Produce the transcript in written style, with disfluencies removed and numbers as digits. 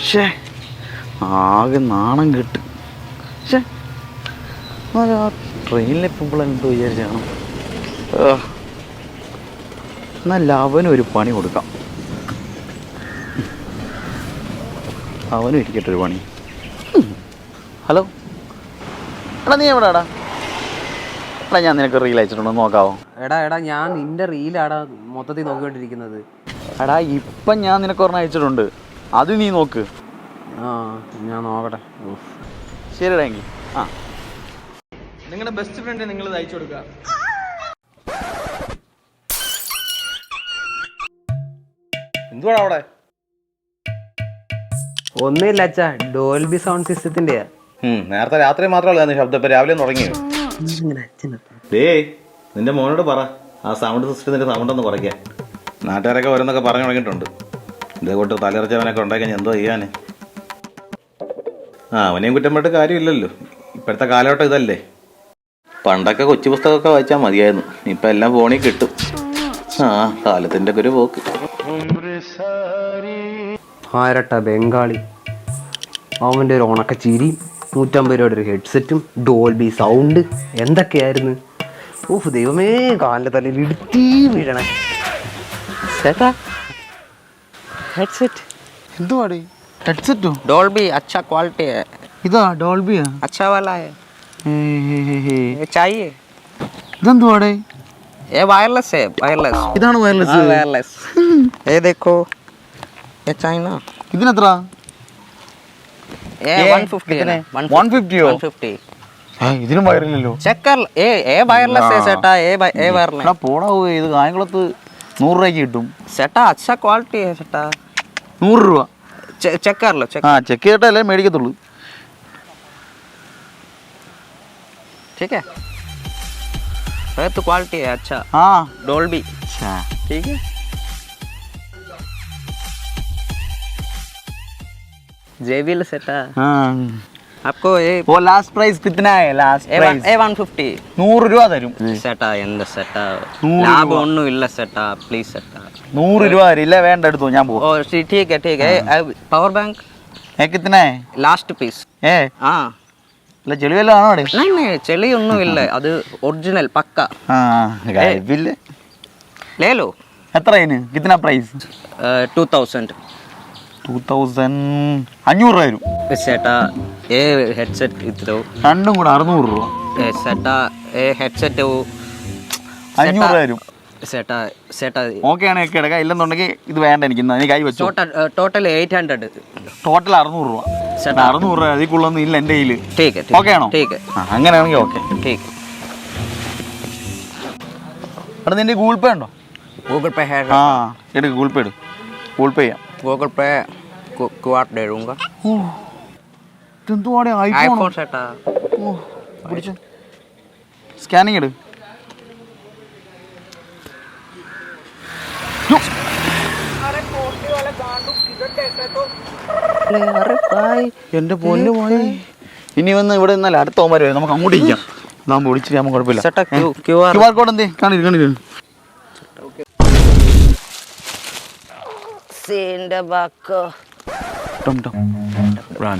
പക്ഷേ ആകെ നാണം കിട്ട്. പക്ഷേ ആ ട്രെയിനിലെപ്പോൾ എന്തോ വിചാരിച്ചാണ്. എന്നാൽ അവനൊരു പണി കൊടുക്കാം. അവനും ഇരിക്കട്ടെ ഒരു പണി. ഹലോ എടാ, നീ എവിടെടാ? എടാ, ഞാൻ നിനക്ക് റീൽ അയച്ചിട്ടുണ്ടോ നോക്കാവോ? എടാ ഞാൻ നിന്റെ റീലാടാ മൊത്തത്തിൽ നോക്കിക്കൊണ്ടിരിക്കുന്നത്. എടാ, ഇപ്പം ഞാൻ നിനക്ക് ഒരെണ്ണം അയച്ചിട്ടുണ്ട്, അത് നീ നോക്ക്. ആ, ഞാൻ നോക്കട്ടെ. ശരിടാ എങ്കിൽ. ആ, നിങ്ങളുടെ ബെസ്റ്റ് ഫ്രണ്ട് നിങ്ങൾ അയച്ചു കൊടുക്കുക. എന്തുവാടാ അവിടെ? ഒന്നുമില്ല അച്ഛാ, ഡോൾബി സൗണ്ട് സിസ്റ്റത്തിന്റെയാ. നേരത്തെ രാത്രി മാത്രമല്ല ശബ്ദം, ഇപ്പം രാവിലെ തുടങ്ങിയോ? നിന്റെ മോനോട് പറ ആ സൗണ്ട് സിസ്റ്റത്തിന്റെ സൗണ്ട് ഒന്ന് കുറയ്ക്കാൻ. നാട്ടുകാരൊക്കെ ഓരോന്നൊക്കെ പറഞ്ഞു തുടങ്ങിയിട്ടുണ്ട്. ഇതേക്കൂട്ട് തലയിറച്ചവനൊക്കെ ഉണ്ടാക്കി ഞാൻ എന്തോ ചെയ്യാൻ. അവനെയും കുറ്റം പറഞ്ഞിട്ട് കാര്യമില്ലല്ലോ, ഇപ്പോഴത്തെ കാലഘട്ടം ഇതല്ലേ. പണ്ടൊക്കെ കൊച്ചു പുസ്തകമൊക്കെ വായിച്ചാൽ മതിയായിരുന്നു, ഇപ്പം എല്ലാം ഫോണിൽ കിട്ടും. കാലത്തിൻ്റെ ഒക്കെ ഒരു പോക്ക്. ആരട്ട ബംഗാളി, അവൻ്റെ ഒരു ഉണക്ക ചിരി, 150 രൂപയുടെ ഒരു ഹെഡ്സെറ്റും ഡോൾബി സൗണ്ട്, എന്തൊക്കെയായിരുന്നു. ഓഹ് ദൈവമേ, കാലിൻ്റെ തലയിൽ ഇടുത്തി വീഴണേ. ചേട്ടാ ഹെഡ്സെറ്റ്. എന്തുവാടി ഹെഡ്സെറ്റോ? डॉल्बी अच्छा क्वालिटी है. ഇതാ ഡോൾബിയാ? अच्छा वाला है. ये चाहिए. ഇതെന്തുവാടേ? ये वायरलेस है, वायरलेस. ഇതാണ് വയർലെസ്? हाँ वायरलेस. ये देखो, ये चाइना. ഇതിനെത്ര? ये 150 है. 150 150. ഇതിനും വയറില്ലല്ലോ. चेक कर. ये वायरलेस है सेटा. ये वायरलेस. എടാ പോടാ, ഇത് കായംകുളത്ത് 100 രൂപയ്ക്ക് കിട്ടും. सेटा अच्छा क्वालिटी है सेटा. 100 രൂപ. चेक कर लो. चेक. ചെക്ക് ചെയ്തിട്ടല്ലേ മേടിക്കത്തുള്ളൂ. ठीक है, है तो क्वालिटी है अच्छा. डॉल्बी. ठीक है. JBL सेटा. आपको ये वो लास्ट प्राइस कितना है? Last price A150. 100 രൂപ തരും. സെട്ടാ എന്ത് സെട്ടാ, ലാഭം ഒന്നും ഇല്ല സെട്ടാ, പ്ലീസ് സെട്ടാ. 100 രൂപ തരും. ഇല്ല വേണ്ട, എടുത്തു ഞാൻ പോകും. ഓ ठीक है. पावर बैंक कितना है? Last piece. हाँ, അല്ല ചെളി വല്ലതും ആണോ അവിടെ? नहीं ചെളി ഒന്നും ഇല്ല, അത് ഒറിജിനൽ പക്ക. ബില്ല് ले लो. എത്ര അതിന്? കിतना പ്രൈസ്? 2000. 2500 വരും. सेटा ये हेडसेट इधरो രണ്ടും കൂടെ 600 രൂപ. सेटा ये हेडसेट 500 വരും. सेटा ഓക്കെ ആണെങ്കിൽ എടുക്കാം, ഇല്ലെന്നുണ്ടെങ്കിൽ ഇത് വേണ്ട എനിക്ക്. നീ കൈ വെച്ചോ. टोटल 800. ടോട്ടൽ 600 രൂപ. 600 രൂപ അതിക്കുള്ളൊന്നും ഇല്ല എൻ്റെ കയ്യിൽ. ठीक है. ഓക്കെ ആണോ? ठीक है. അങ്ങനെയാണെങ്കിൽ ഓക്കെ. ठीक. അവിടെ നിന്റെ ഗൂഗിൾ പേ ഉണ്ടോ? गूगल पे है. എടുക്ക്, ഗൂഗിൾ പേ എടു. ഗൂഗിൾ പേ ചെയ്യാം. गूगल पे क्यूआर दे दूंगा. ഇതെന്തുവാടെ? आईफोन सेटा. പിടിച്ചു. സ്കാനിങ് എടു. എന്റെ പൊന്നു പോയി. ഇനി വന്ന് ഇവിടെ നിന്നാൽ അടുത്ത ഓമാര് വരും, നമുക്ക് അങ്ങോട്ട് ഇരിക്കാം. നാം വിളിച്ചിട്ട് നമുക്ക് കുഴപ്പമില്ല. QR കോഡ് എന്തേ? കാണില്ല. Senda baka. Tom. Run.